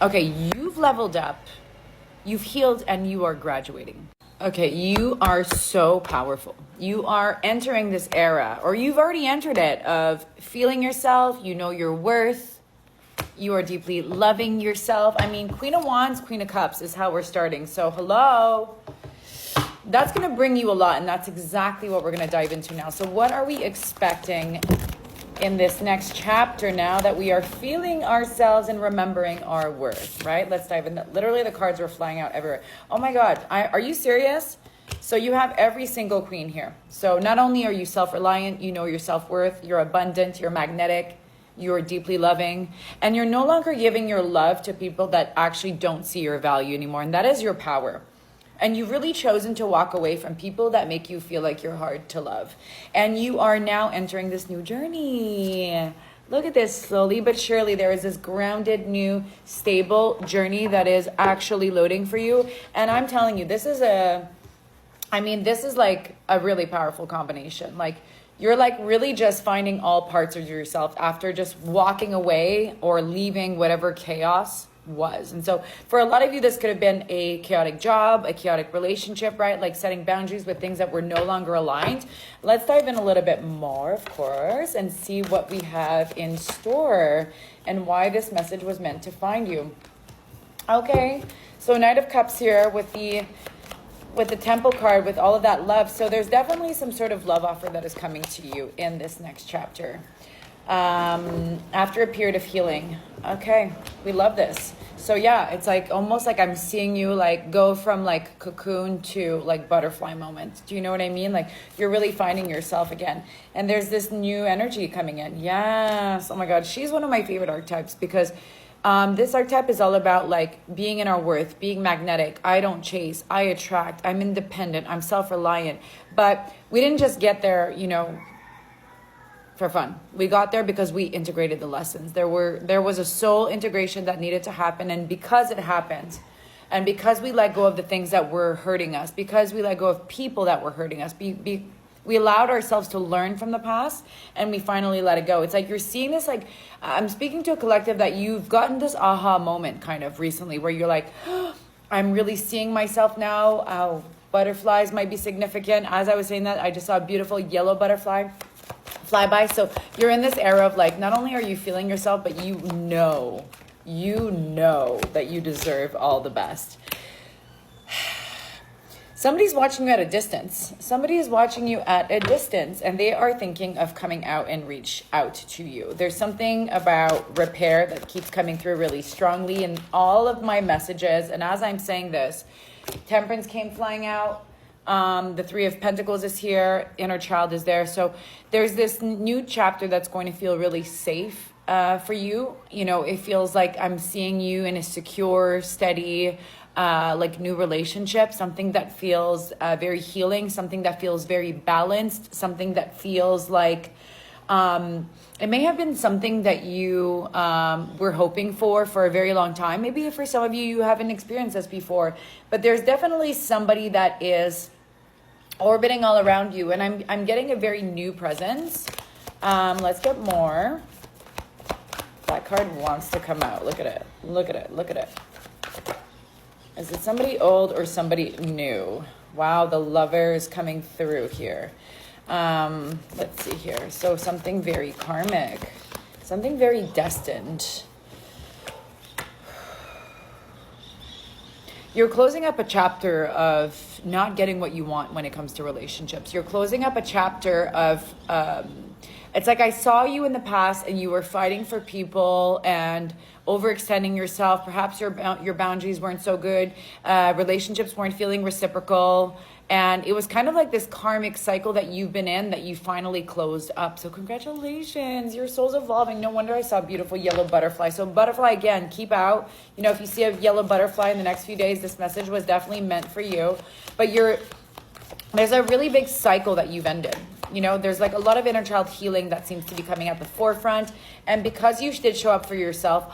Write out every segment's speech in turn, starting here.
Okay, you've leveled up, you've healed, and you are graduating. Okay, you are so powerful. You are entering this era, or you've already entered it, of feeling yourself, you know your worth, you are deeply loving yourself. I mean, Queen of Wands, Queen of Cups is how we're starting. So hello. That's going to bring you a lot, and that's exactly what we're going to dive into now. So what are we expecting in this next chapter now that we are feeling ourselves and remembering our worth, right? Let's dive in. Literally, the cards were flying out everywhere. Oh my God, are you serious? So you have every single queen here. So not only are you self-reliant, you know your self-worth, you're abundant, you're magnetic, you're deeply loving, and you're no longer giving your love to people that actually don't see your value anymore. And that is your power. And you've really chosen to walk away from people that make you feel like you're hard to love. And you are now entering this new journey. Look at this. Slowly but surely, there is this grounded, new, stable journey that is actually loading for you. And I'm telling you, this is like a really powerful combination. Like, you're like really just finding all parts of yourself after just walking away or leaving whatever chaos was. And so for a lot of you, this could have been a chaotic job, a chaotic relationship, right? Like setting boundaries with things that were no longer aligned. Let's dive in a little bit more, of course, and see what we have in store and why this message was meant to find you. Okay, so Knight of Cups here with the Temple card, with all of that love. So there's definitely some sort of love offer that is coming to you in this next chapter. After a period of healing. Okay, we love this. So yeah, it's like almost like I'm seeing you like go from like cocoon to like butterfly moment. Do you know what I mean? Like you're really finding yourself again. And there's this new energy coming in. Yes. Oh my God. She's one of my favorite archetypes because this archetype is all about like being in our worth, being magnetic. I don't chase, I attract, I'm independent, I'm self-reliant. But we didn't just get there, you know, for fun. We got there because we integrated the lessons. There was a soul integration that needed to happen. And because it happened, and because we let go of the things that were hurting us, because we let go of people that were hurting us, we allowed ourselves to learn from the past, and we finally let it go. It's like you're seeing this, like, I'm speaking to a collective that you've gotten this aha moment kind of recently where you're like, oh, I'm really seeing myself now. Butterflies might be significant. As I was saying that, I just saw a beautiful yellow butterfly fly by. So you're in this era of like, not only are you feeling yourself, but you know that you deserve all the best. Somebody's watching you at a distance. Somebody is watching you at a distance, and they are thinking of coming out and reach out to you. There's something about repair that keeps coming through really strongly in all of my messages. And as I'm saying this, Temperance came flying out. The Three of Pentacles is here. Inner Child is there. So there's this new chapter that's going to feel really safe for you. You know, it feels like I'm seeing you in a secure, steady, like new relationship, something that feels very healing, something that feels very balanced, something that feels like it may have been something that you were hoping for a very long time. Maybe for some of you, you haven't experienced this before, but there's definitely somebody that is orbiting all around you, and I'm getting a very new presence. Let's get more. That card wants to come out. Look at it. Look at it. Look at it. Is it somebody old or somebody new? Wow, the Lover is coming through here. Let's see here. So something very karmic, something very destined. You're closing up a chapter of not getting what you want when it comes to relationships. You're closing up a chapter of, it's like I saw you in the past and you were fighting for people and overextending yourself. Perhaps your boundaries weren't so good. Relationships weren't feeling reciprocal. And it was kind of like this karmic cycle that you've been in that you finally closed up. So congratulations, your soul's evolving. No wonder I saw a beautiful yellow butterfly. So butterfly, again, keep out. You know, if you see a yellow butterfly in the next few days, this message was definitely meant for you. But there's a really big cycle that you've ended. You know, there's like a lot of inner child healing that seems to be coming at the forefront. And because you did show up for yourself,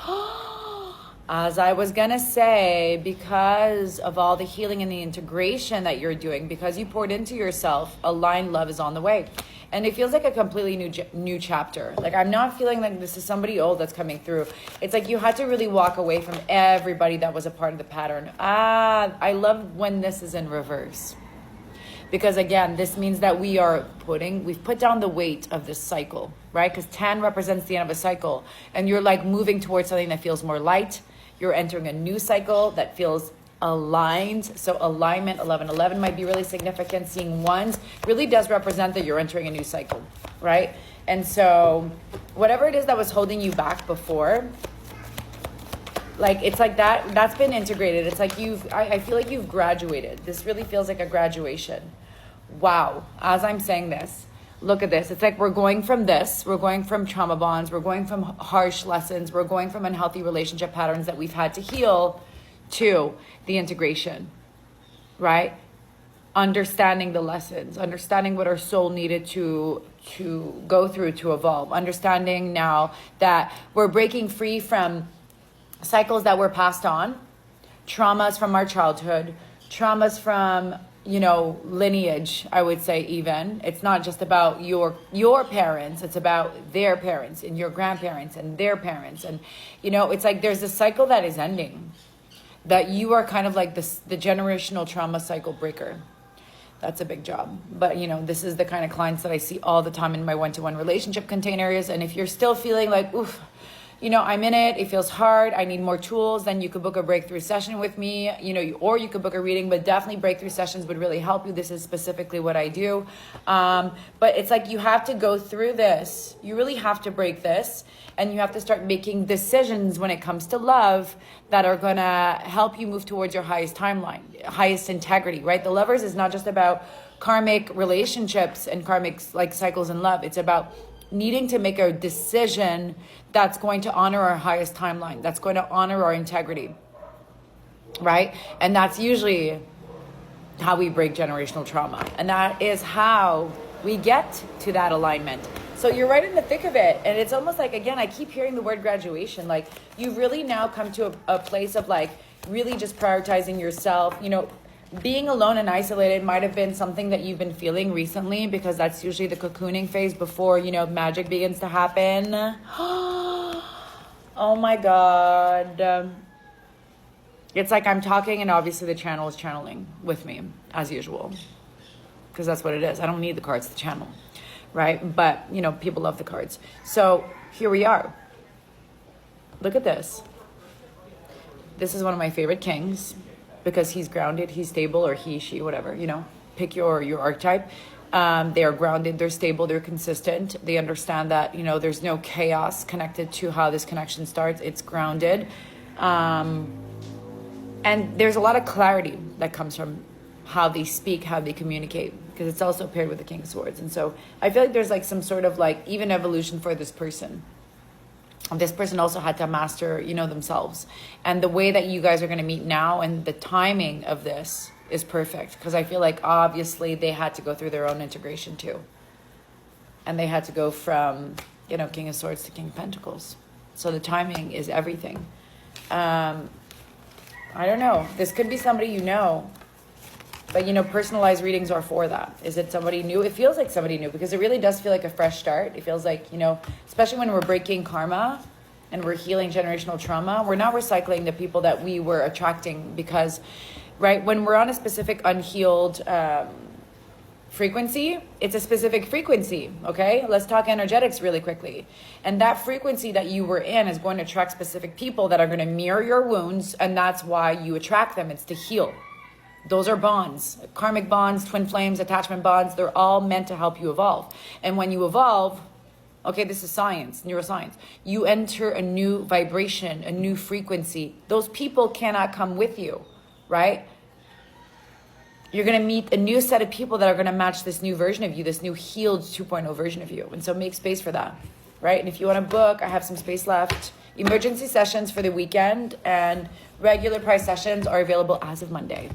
As I was gonna say, because of all the healing and the integration that you're doing, because you poured into yourself, aligned love is on the way. And it feels like a completely new chapter. Like, I'm not feeling like this is somebody old that's coming through. It's like you had to really walk away from everybody that was a part of the pattern. I love when this is in reverse. Because again, this means that we've put down the weight of this cycle, right? Because 10 represents the end of a cycle. And you're like moving towards something that feels more light. You're entering a new cycle that feels aligned. So alignment, 1111 might be really significant. Seeing ones really does represent that you're entering a new cycle, right? And so whatever it is that was holding you back before, like, it's like that's been integrated. It's like I feel like you've graduated. This really feels like a graduation. Wow. As I'm saying this, look at this. It's like we're going from trauma bonds, we're going from harsh lessons, we're going from unhealthy relationship patterns that we've had to heal to the integration, right? Understanding the lessons, understanding what our soul needed to go through to evolve, understanding now that we're breaking free from cycles that were passed on, traumas from our childhood, traumas from, lineage, I would say. Even it's not just about your parents, it's about their parents and your grandparents and their parents. And it's like there's a cycle that is ending, that you are kind of like the generational trauma cycle breaker. That's a big job. But this is the kind of clients that I see all the time in my one-to-one relationship containers. And if you're still feeling like, oof, I'm in it feels hard, I need more tools, then you could book a breakthrough session with me, or you could book a reading, but definitely breakthrough sessions would really help you. This is specifically what I do. But it's like you have to go through this. You really have to break this, and you have to start making decisions when it comes to love that are gonna help you move towards your highest timeline, highest integrity, right? The Lovers is not just about karmic relationships and karmic like cycles in love. It's about needing to make a decision that's going to honor our highest timeline, that's going to honor our integrity, right? And that's usually how we break generational trauma. And that is how we get to that alignment. So you're right in the thick of it. And it's almost like, again, I keep hearing the word graduation. Like, you've really now come to a place of like really just prioritizing yourself. Being alone and isolated might have been something that you've been feeling recently, because that's usually the cocooning phase before, magic begins to happen. Oh my God. It's like I'm talking and obviously the channel is channeling with me as usual, because that's what it is. I don't need the cards to channel, right? But, people love the cards. So here we are. Look at this. This is one of my favorite kings, because he's grounded, he's stable, or he, she, whatever, pick your archetype. They are grounded, they're stable, they're consistent. They understand that, there's no chaos connected to how this connection starts. It's grounded. And there's a lot of clarity that comes from how they speak, how they communicate, because it's also paired with the King of Swords. And so I feel like there's like some sort of like even evolution for this person. This person also had to master, themselves. And the way that you guys are going to meet now and the timing of this is perfect, because I feel like obviously they had to go through their own integration too. And they had to go from, King of Swords to King of Pentacles. So the timing is everything. I don't know. This could be somebody but personalized readings are for that. Is it somebody new? It feels like somebody new, because it really does feel like a fresh start. It feels like, especially when we're breaking karma and we're healing generational trauma, we're not recycling the people that we were attracting, because, right, when we're on a specific unhealed frequency, it's a specific frequency, okay? Let's talk energetics really quickly. And that frequency that you were in is going to attract specific people that are going to mirror your wounds, and that's why you attract them. It's to heal. Those are bonds, karmic bonds, twin flames, attachment bonds. They're all meant to help you evolve. And when you evolve, okay, this is science, neuroscience. You enter a new vibration, a new frequency. Those people cannot come with you, right? You're going to meet a new set of people that are going to match this new version of you, this new healed 2.0 version of you. And so make space for that, right? And if you want to book, I have some space left. Emergency sessions for the weekend and regular price sessions are available as of Monday.